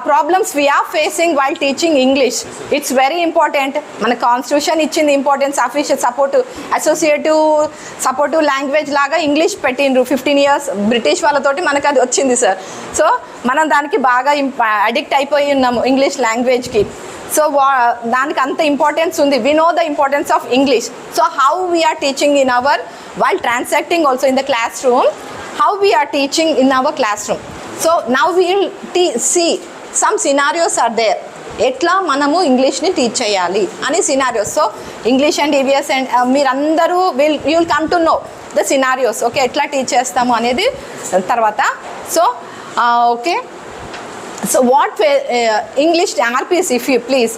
problems we are facing while teaching English. It's very important. మన constitution ఇచ్చింది importance official supportive language లాగా English పెట్టిండ్రు 15 years British వాళ్ళతోటి మనకు అది వచ్చింది సార్. సో మనం దానికి బాగా అడిక్ట్ అయిపోయి ఉన్నాము ఇంగ్లీష్ లాంగ్వేజ్కి. సో దానికి అంత ఇంపార్టెన్స్ ఉంది. We know the importance of English. So how we are teaching in our while transacting also in the classroom, how we are teaching in our classroom. So now we will see some scenarios are there. ఎట్లా మనము ఇంగ్లీష్ని teach చేయాలి అని scenarios. So English and EVS and మీరందరూ you will come to know the scenarios. Okay, ఎట్లా teach చేస్తాము అనేది తర్వాత. So okay, so what English RPs if you please,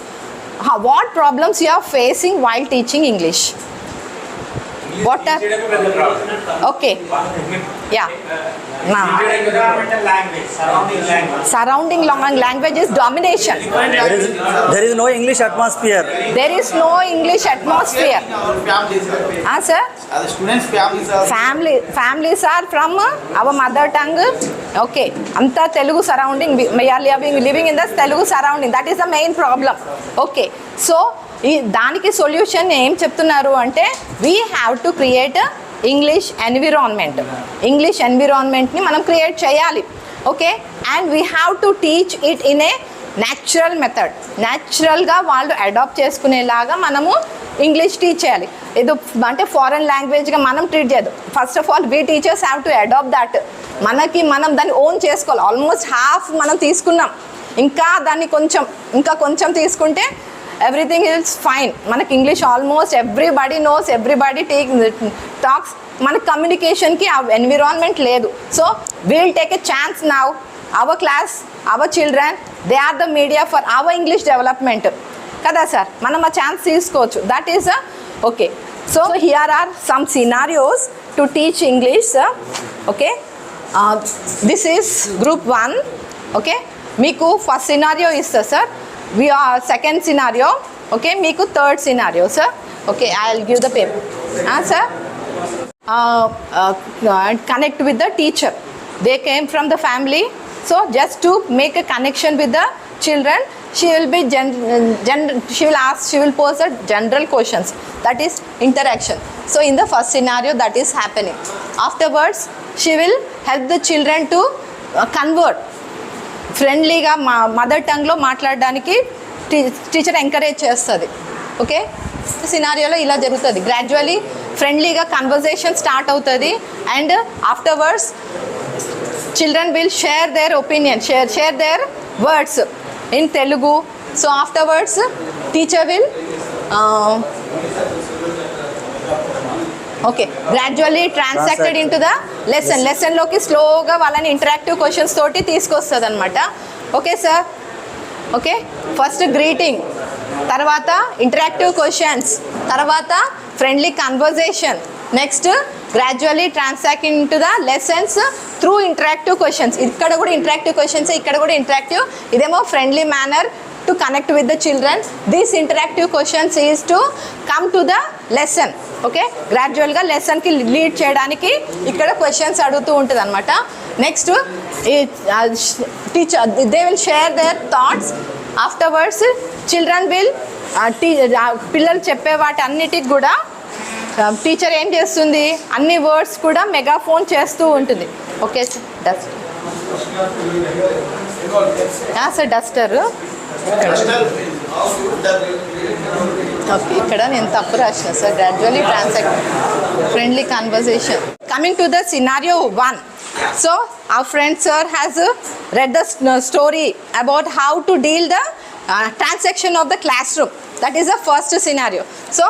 what problems you are facing while teaching English? What are okay? Yeah. Surrounding language is domination. There is no English atmosphere. There is no English atmosphere. Sir? Students' families are from our mother tongue. Okay. Anta Telugu surrounding. We are living in the Telugu surrounding. That is the main problem. Okay. So దానికి solution ఏం చెప్తున్నారు అంటే we have to create English ఎన్విరాన్మెంట్ని మనం create చేయాలి. Okay, and we have to teach it in a natural method. న్యాచురల్గా వాళ్ళు adapt చేసుకునేలాగా మనము ఇంగ్లీష్ టీచ్ చేయాలి. ఏదో అంటే ఫారెన్ లాంగ్వేజ్గా మనం ట్రీట్ చేయదు. First of all we teachers have to adopt that. మనం దాన్ని ఓన్ చేసుకోవాలి. ఆల్మోస్ట్ హాఫ్ మనం తీసుకున్నాం, ఇంకా దాన్ని కొంచెం తీసుకుంటే everything is fine. మనకి English almost everybody knows, everybody talks. మన కమ్యూనికేషన్కి ఆ ఎన్విరాన్మెంట్ లేదు. So we'll take a chance now. Our class, our children, they are the media for our English development కదా సార్. మనం ఆ ఛాన్స్ తీసుకోవచ్చు. That is okay. So here are some scenarios to teach English. Okay, this is group 1. Okay, మీకు first scenario ఇస్తా sir. We are second scenario. Okay, meeku third scenario sir. Okay, I'll give the paper. Sir, connect with the teacher. They came from the family, so just to make a connection with the children, she will pose a general questions. That is interaction. So in the first scenario that is happening. Afterwards she will help the children to convert. ఫ్రెండ్లీగా mother టంగ్లో మాట్లాడడానికి teacher encourage చేస్తుంది. Okay, సినారియోలో ఇలా జరుగుతుంది. Gradually ఫ్రెండ్లీగా conversation start అవుతుంది. And afterwards children will share their opinion, share their words in Telugu. So afterwards teacher will okay gradually transacted into the లెసన్లోకి స్లోగా వాళ్ళని ఇంటరాక్టివ్ క్వశ్చన్స్ తోటి తీసుకొస్తుంది అనమాట. Okay sir. Okay, first greeting, తర్వాత interactive questions, తర్వాత friendly conversation, next gradually transact into the lessons through interactive questions. ఇక్కడ కూడా ఇంటరాక్టివ్ క్వశ్చన్స్, ఇక్కడ కూడా ఇంటరాక్టివ్. ఇదేమో friendly manner to connect with the children. These interactive questions is to come to the lesson. Okay, gradual ga lesson ki lead cheyadaniki ikkada questions adugutu untadi anamata. Next teacher, they will share their thoughts. Afterwards children will పిల్లలు చెప్పే వాటి అన్నిటికి కూడా teacher ఏం చేస్తుంది, అన్ని words కూడా megaphone చేస్తూ ఉంటుంది. Okay sir, Duster. ఓకే, ఇక్కడ నేను తప్పు రాసిన sir. Gradually transact, friendly conversation. Coming to the scenario 1. So our friend sir has read the story about how to deal the transaction of the classroom. That is the first scenario. So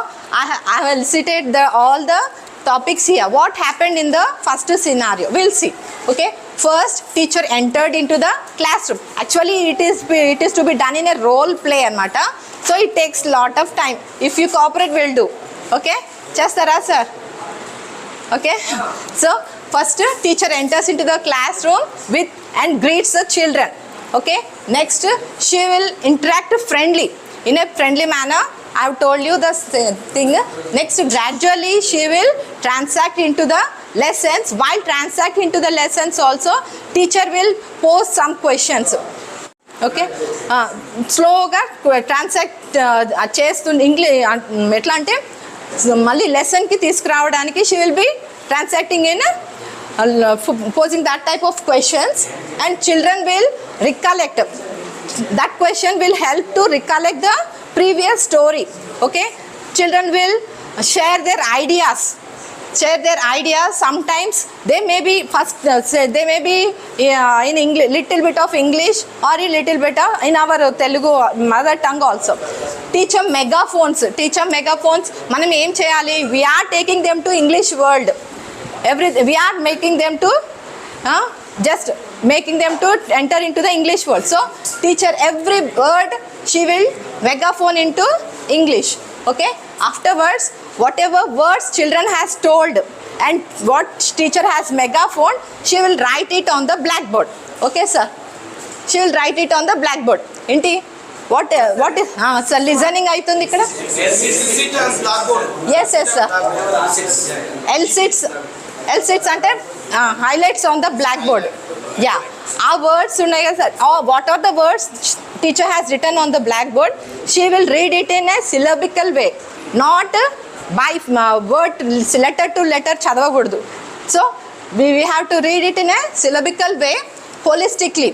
I will citate all the topics here. What happened in the first scenario? We'll see. Okay, first teacher entered into the classroom. Actually it is to be done in a role play anamata. So it takes lot of time. If you cooperate, we'll do. Okay, chestara sir. Okay, so first teacher enters into the classroom with and greets the children. Okay, next she will interact friendly, in a friendly manner. I have told you the thing. Next, gradually she will transact into the lessons. While transact into the lessons also, teacher will pose some questions. Okay స్లోగా transact చేస్తుంది English ఎట్లా అంటే మళ్ళీ లెసన్కి తీసుకురావడానికి she will be transacting in posing that type of questions, and children will recollect. That question will help to recollect the previous story. Okay, children will share their ideas. Sometimes they may be they may be in English, little bit of English or a little bit of in our Telugu mother tongue also. Teach them megaphones. Manam em cheyali, we are taking them to English world. We are making them to just making them to enter into the English world. So teacher every word she will megaphone into English. Okay, afterwards whatever words children has told and what teacher has megaphone, she will write it on the blackboard. Okay sir, she will write it on the blackboard. Inti what is sir listening aitundi ikkada? Yes sir. L sits అంటే highlights on the blackboard. Yeah, ఆ words ఉన్నాయి కదా sir, what are the words teacher has written on the blackboard, she will read it in a syllabical way, not by word letter to letter చదవకూడదు. So we have to read it in a syllabical way holistically.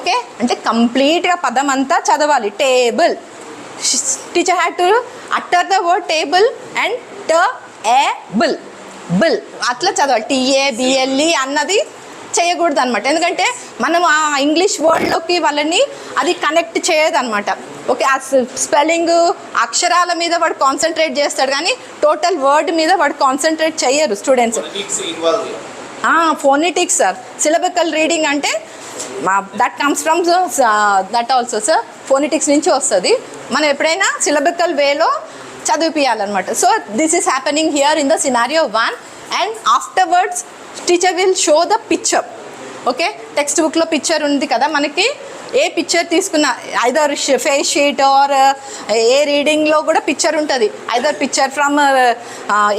Okay, అంటే కంప్లీట్గా పదం అంతా చదవాలి. Table, teacher had to utter the word table and table. Bill అట్లా చదవాలి. TABLE అన్నది చేయకూడదు అనమాట, ఎందుకంటే మనం ఆ ఇంగ్లీష్ వర్డ్లోకి వాళ్ళని అది కనెక్ట్ చేయదు అనమాట. ఓకే, ఆ స్పెల్లింగ్ అక్షరాల మీద వాడు కాన్సన్ట్రేట్ చేస్తాడు కానీ టోటల్ వర్డ్ మీద వాడు కాన్సన్ట్రేట్ చేయరు students. Phonetics sir, syllabical reading అంటే that comes from that also sir, phonetics నుంచి వస్తుంది. మనం ఎప్పుడైనా సిలబికల్ వేలో చదివిపియాలన్నమాట. So this is happening here in the scenario 1 and afterwards teacher will show the picture. Okay, text బుక్లో picture ఉంది కదా మనకి, ఏ పిక్చర్ తీసుకున్నా either face sheet or a రీడింగ్లో కూడా పిక్చర్ ఉంటుంది, either picture from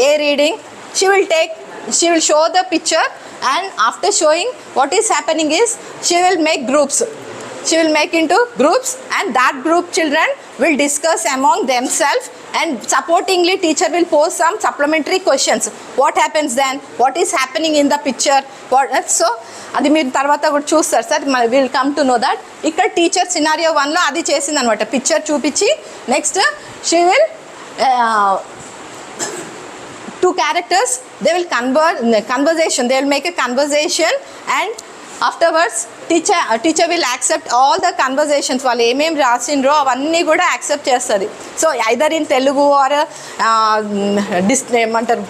a reading she will show the picture, and after showing what is happening is she will make groups. She will make into groups, and that group children will discuss among themselves, and supportingly teacher will pose some supplementary questions. What happens then? What is happening in the picture? So అది మీరు తర్వాత కూడా చూస్తారు sir, will come to know that. ఇక్కడ teacher scenario 1లో అది చేసింది అనమాట, picture చూపించి next she will two characters, they will conversation, they will make a conversation, and afterwards teacher will accept all the conversations. వాళ్ళు ఏమేమి రాసిండ్రో అవన్నీ కూడా యాక్సెప్ట్ చేస్తుంది. So either in Telugu or ఏమంటారు,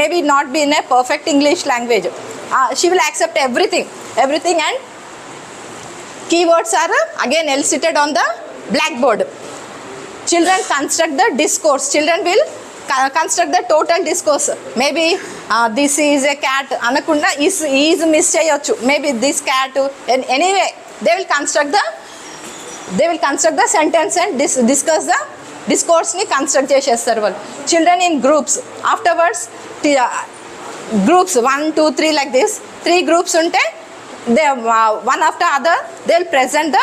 maybe not be in a perfect English language, she will accept everything, and keywords are again elicited on the blackboard. Children construct the discourse. Children will construct the total discourse. Maybe this is a cat anakunda is miss cheyochu, maybe this cat, anyway they will construct the sentence and discuss the discourse ni construct chesestaru vallu. Children in groups, afterwards groups 1 2 3 like this, 3 groups unte they one after other they will present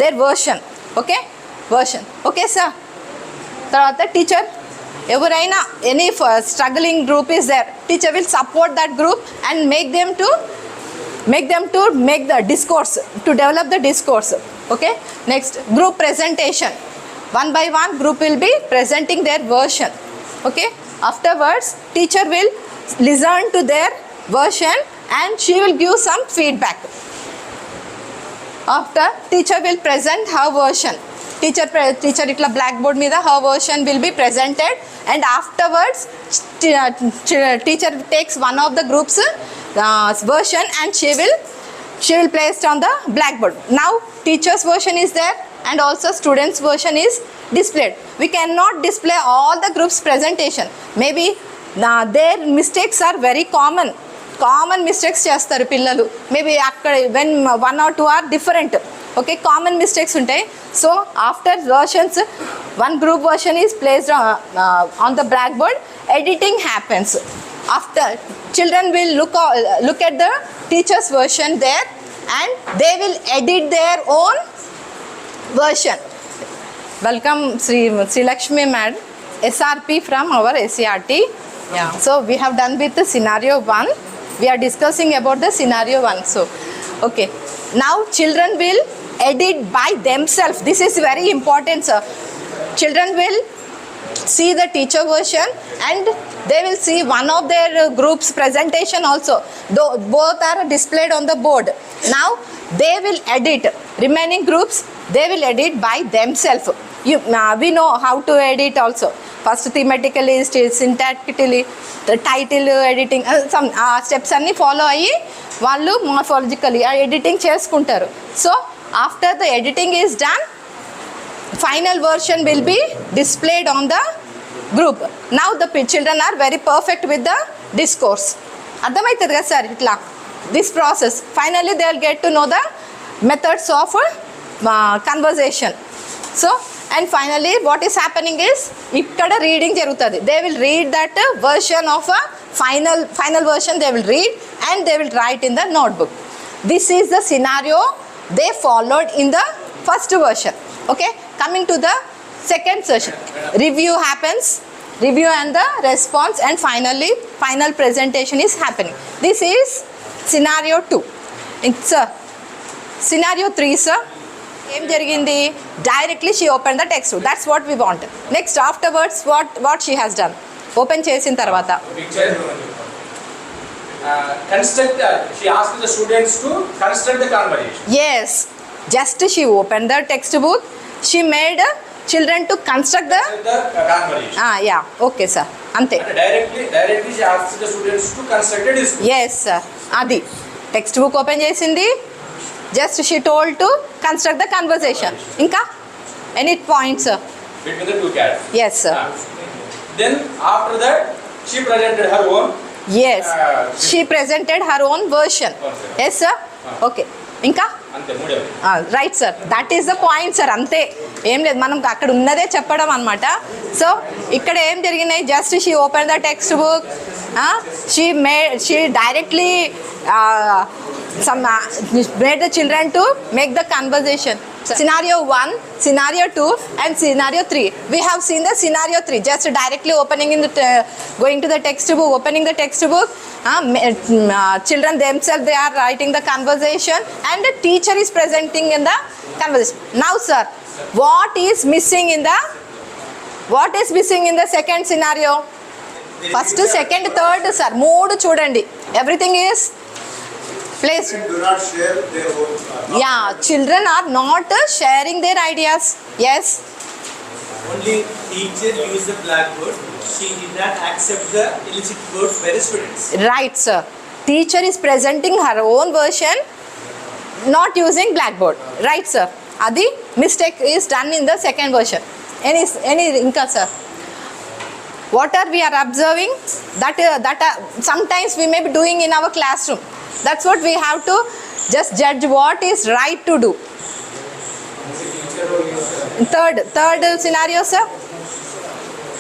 their version. Okay sir. Tarvata teacher ఎవరైనా any struggling group is there, teacher will support that group and make them to make the discourse, to develop the discourse. Okay, next group presentation. 1 by 1 group will be presenting their version. Okay, afterwards teacher will listen to their version and she will give some feedback. After teacher will present her version, teacher itla blackboard మీద her version will be presented, and afterwards teacher takes one of the groups version and she will place it on the blackboard. Now teacher's version is there and also students version is displayed. We cannot display all the groups presentation, maybe their mistakes are very common mistakes చేస్తారు పిల్లలు, maybe అక్కడ when 1 or 2 are different. Okay, common mistakes ఉంటాయి. So after versions 1 group version is placed on the blackboard, editing happens. After children will look at the teacher's version there and they will edit their own version. Welcome Sri Lakshmi Madam, SRP from our SCRT. Yeah. So we have done with the scenario 1. We are discussing about the scenario 1. So, okay. Now children will edit by themselves. This is very important, sir. Children will see the teacher version and they will see one of their group's presentation also. Though both are displayed on the board. Now they will edit. Remaining groups, they will edit by themselves. We know how to edit also. First thematically, syntactically, the title editing, some steps అన్ని follow అయ్యి వాళ్ళు morphologically editing చేసుకుంటారు. So after the editing is done, final version will be displayed on the group. Now the children are very perfect with the discourse. అర్థమవుతుంది కదా sir ఇట్లా this process. Finally they will get to know the methods of conversation. So and finally what is happening is ఇక్కడ reading జరుగుతుంది. They will read that version of a final version they will read and they will write in the notebook. This is the scenario they followed in the first version. Okay, coming to the second session, review happens, review and the response, and finally final presentation is happening. This is scenario 2. It's scenario 3, sir. Em jarigindi, directly she opened the text. That's what we want. Next, afterwards, what she has done, open chesin tarvata construct, she asked the students to construct the conversation. Yes, just she opened the textbook, she made children to construct the Conversation. Yeah, okay sir, ante And directly she asked the students to construct a discourse. yes sir, adi textbook open chesindi, just she told to construct the conversation. Inka any points sir? Between the two cats. Yes sir. Then after that she presented her own. Yes, she presented her own version. Yes sir. Okay, ఇంకా అంతే మూడే. Right sir, that is the point sir. అంతే, ఏం లేదు, మనం అక్కడ ఉన్నదే చెప్పడం అనమాట. సో ఇక్కడ ఏం జరిగినాయి, just she open the text book, she directly made the children to make the conversation. Scenario 1, scenario 2 and scenario 3. We have seen the scenario 3, just directly opening in the going to the textbook, opening the textbook, children themselves they are writing the conversation and the teacher is presenting in the conversation. Now sir, what is missing in the second scenario? First, second, third sir, mood chudandi, everything is placed. Do not share their own. Yeah, children are not sharing their ideas. Yes, Only teacher used the blackboard. She did not accept the illicit words by the students. right sir, teacher is presenting her own version, not using blackboard. Right sir, adi mistake is done in the second version. Any inka sir, what are we are observing that sometimes we may be doing in our classroom. That's what we have to just judge what is right to do. Third scenario sir,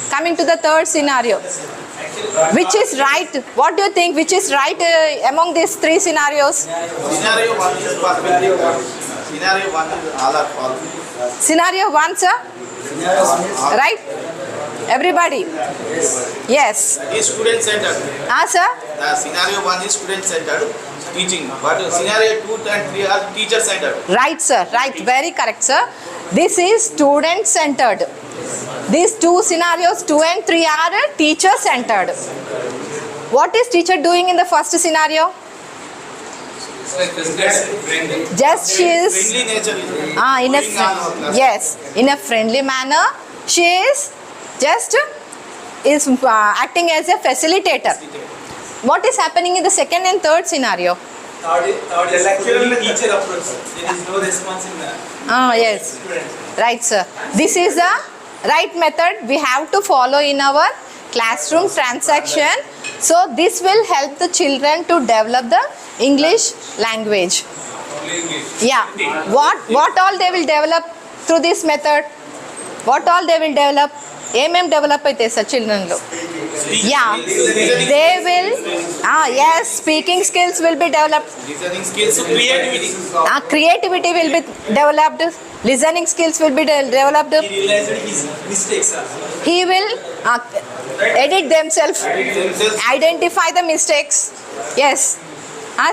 coming to the third scenario, which is right, what do you think, which is right among these three scenarios? Scenario 1 is perfect. Scenario 1 is all are false. Scenario 1 sir, right, everybody? Yes. Is student centered. Sir, The scenario 1 is student centered teaching, but scenario 2 and 3 are teacher centered. right sir, right, very correct sir. This is student centered. These two scenarios 2 and 3 are teacher centered. What is teacher doing in the first scenario? Just she is Friendly nature is in a going on our class. yes, in a friendly manner she is just acting as a facilitator. What is happening in the second and third scenario? Third is actually teacher approach. There is no response in the Yes, student. right sir, this is the right method we have to follow in our classroom transaction. So this will help the children to develop the English language. Yeah, what all they will develop through this method? What all they will develop? ఏమేం develop అవుతాయి sir చిల్డ్రన్లో? Yeah, they will. Yes, speaking skills will be developed. Listening skills, so creativity. Creativity will be developed. Listening skills will be developed. He realized his mistakes also. He will edit themselves, identify the mistakes. Yes.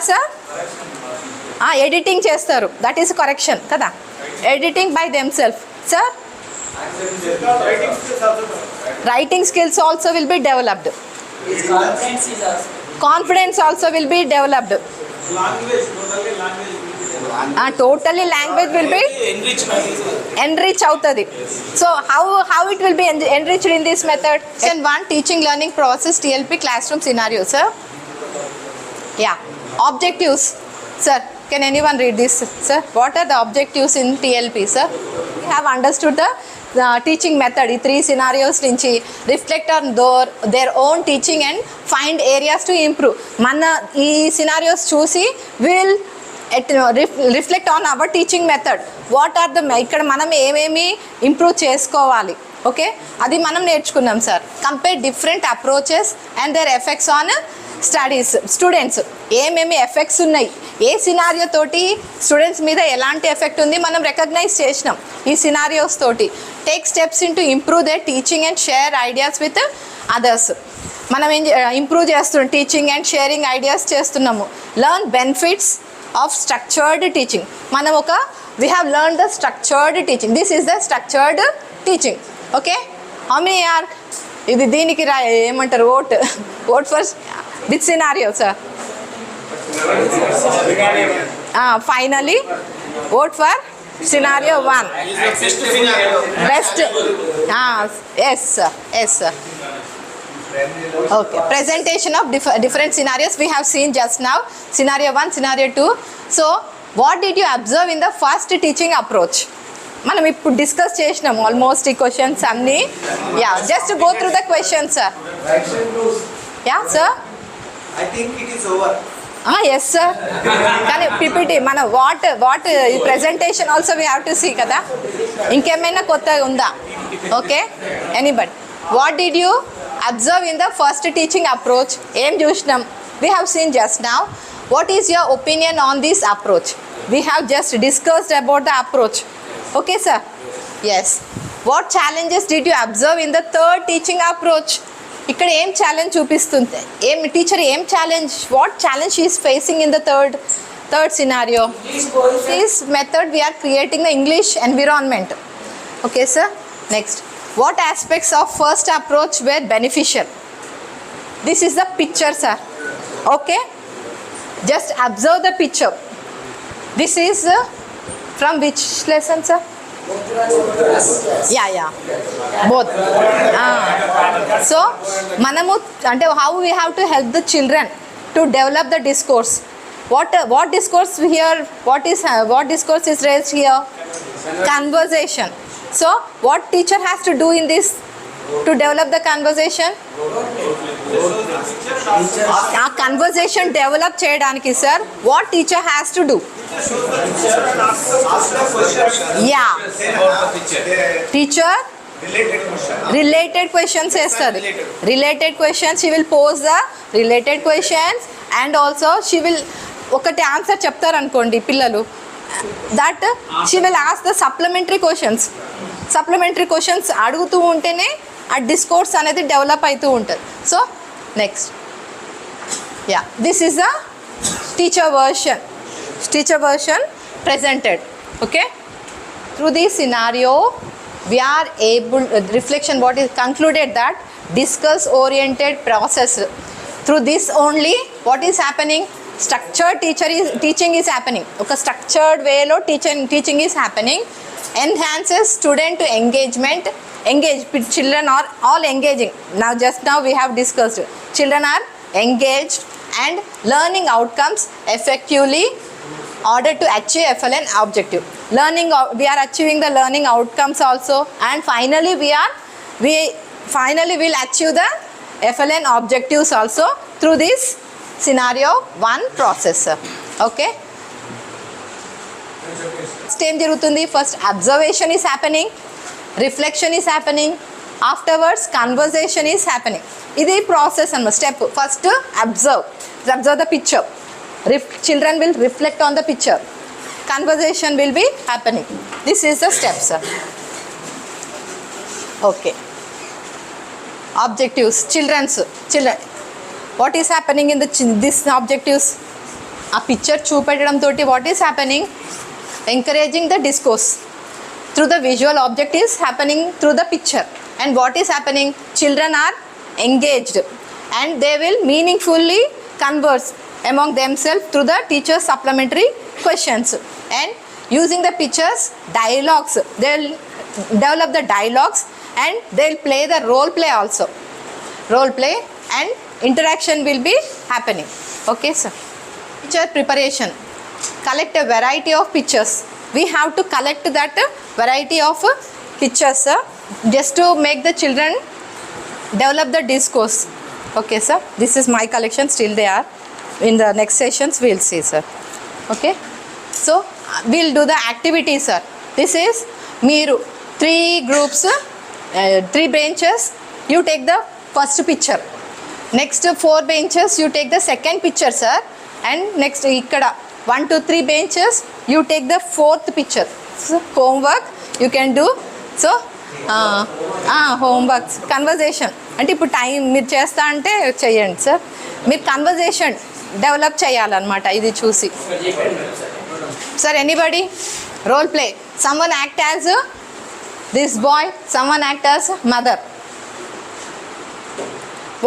Sir? Editing చేస్తారు. That is correction కదా. Editing by themselves. Sir? Writing skills also will be developed. Confidence also will be developed. Totally language will be enrich అవుతుంది. So how it will be enriched in this method? Section 1 teaching learning process TLP classroom scenario, sir. Yeah, objectives, sir. Can anyone read this, sir? What are the objectives in TLP, sir? We have understood the teaching method. ఈ 3 scenarios నుంచి reflect on their own teaching and find areas to improve. మన ఈ scenarios చూసి will reflect on our teaching method. What are the ఇక్కడ మనం ఏమేమి improve చేసుకోవాలి, okay, అది మనం నేర్చుకున్నాం sir. Compare different approaches and their effects on studies. Students ఏమేమి ఎఫెక్ట్స్ ఉన్నాయి, ఏ సినారియో తోటి స్టూడెంట్స్ మీద ఎలాంటి ఎఫెక్ట్ ఉంది మనం రికగ్నైజ్ చేసినాం ఈ సినారియోస్ తోటి. Take steps in to improve their teaching and share ideas with others. మనం ఇంప్రూవ్ చేస్తున్నాం, టీచింగ్ అండ్ షేరింగ్ ఐడియాస్ చేస్తున్నాము. Learn benefits of structured teaching. మనం we have learned the structured teaching. This is the structured teaching, okay. How many are ఇది దీనికి ఏమంటారు vote for which scenario, sir? Finally vote for scenario 1. Best. Yes sir, yes sir. Okay, presentation of different scenarios we have seen just now. Scenario 1, scenario 2. So what did you observe in the first teaching approach? మనం ఇప్పుడు discuss చేసినాం almost ఈ questions అన్నీ. Yeah, just go through the questions sir. Yeah sir, I think it is over. Yes sir. కానీ PPT మన what ఈ presentation also we have to see కదా, ఇంకేమైనా కొత్తగా ఉందా? ఓకే, anybody what did you observe in the first teaching approach? ఏం చూసినాం? We have seen just now. What is your opinion on this approach? We have just discussed about the approach. Okay, sir? Yes. What challenges did you observe in the third teaching approach? ఇక్కడ ఏం challenge చూపిస్తుంది, ఏం teacher ఏం challenge, what challenge she is facing in the third scenario? This method we are creating the English environment. Okay, sir? Next. What aspects of first approach were beneficial? This is the picture, sir. Okay? Just observe the picture. This is from which lesson, sir? Yeah, both. So manamu ante how we have to help the children to develop the discourse. What discourse here? What discourse is raised here? Conversation. So what teacher has to do in this to develop the conversation? ఆ conversation develop చేయడానికి sir what teacher has to do? Yeah, teacher related questions వేస్తుంది. Related questions she will pose the related questions and also she will ఒకటి answer చెప్తారనుకోండి పిల్లలు, that she will ask the supplementary questions అడుగుతూ ఉంటేనే ఆ discourse అనేది develop అవుతూ ఉంటుంది. So next, yeah, this is the teacher version presented. Okay, through this scenario we are able reflection what is concluded that discuss oriented process. Through this only what is happening, structured teaching is happening. Okay, structured way lo teaching is happening. Enhances student to engagement. Children are all engaging. Just now we have discussed children are engaged and learning outcomes effectively order to achieve FLN objective. We are achieving the learning outcomes also, and finally we will achieve the FLN objectives also through this scenario 1 process. Okay, ఏం జరుగుతుంది? First observation is happening, reflection is happening, Afterwards, conversation is happening. This process and step. First, observe the picture. Children will reflect on the picture. Conversation will be happening. This is the step, sir. Okay. Objectives. Children. What is happening in this objectives? A picture చూపెట్టడం తోటి what is happening? Encouraging the discourse through the visual object is happening through the picture. And what is happening? Children are engaged and they will meaningfully converse among themselves through the teacher's supplementary questions. And using the pictures, dialogues, they'll develop the dialogues and they'll play the role play also. Role play and interaction will be happening. Okay, sir. Picture preparation. Collect a variety of pictures. We have to collect that variety of pictures, sir, just to make the children develop the discourse. Okay, sir. This is my collection. Still they are. In the next sessions, we'll see, sir. Okay. So, we'll do the activity, sir. This is Meeru. 3 groups, 3 benches. You take the first picture. Next 4 benches, you take the second picture, sir. And next, ikkada 1 to 3 benches, you take the 4th picture. So, homework you can do. So, homework, conversation. అంటే ఇప్పుడు time మీరు చేస్తా అంటే చేయండి sir. మీరు conversation develop చేయాలన్నమాట ఇది చూసి. Sir anybody role play. Someone act as this boy, someone act as mother.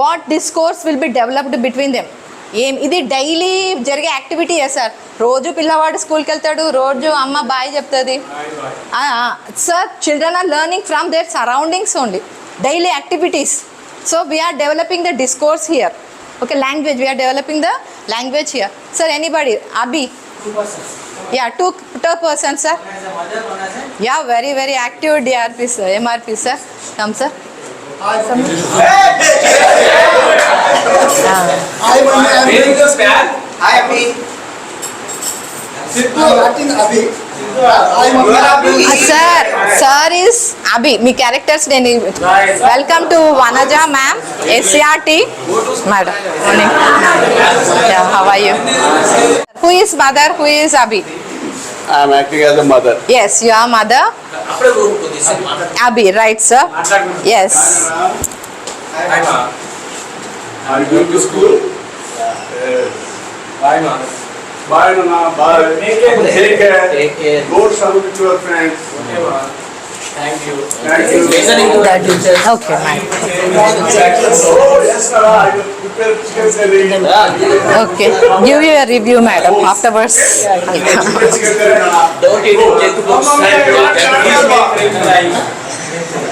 What discourse will be developed between them. ఇది డైలీ జరిగే యాక్టివిటీయే సార్. రోజు పిల్లవాడు స్కూల్కి వెళ్తాడు, రోజు అమ్మ బాయ్ చెప్తుంది. Sir children are learning from their surroundings only. Daily activities. So we are developing the discourse here. Okay, language, we are developing the language here. Sir anybody? Abhi? Yeah, two persons, sir. Yeah, very, very active DRP, sir. MRP, sir. Come, sir. Hi, Abhi. Sir is Abhi. Me characters name. Welcome to Vanaja ma'am, SCRT. Madam. Morning. Yeah, how are you? Who is mother? Who is Abhi? I am acting as a mother. Yes, you are mother. Abhi, right, sir? Yes. Hi, ma. Are you going to school? Bye, ma. Bye, Nana. Bye. Take care. Take care. Go travel with your friends. Okay, ma. Thank you. Thank you. Listening to that teacher. Okay, ma'am. Oh, yes, sir. I will prepare chicken curry. Okay. Give you a review, madam. Afterwards. Chicken curry, Nana. Don't eat it. Take books. Thank you.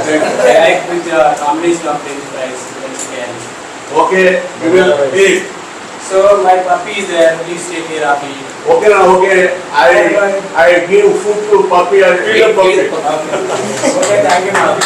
I like with the combination of French fries. Okay, we will eat. So my puppy is there. Please take care of me. Okay, Nana. Okay. I give food to puppy. I feed the puppy. Okay, thank you, ma'am.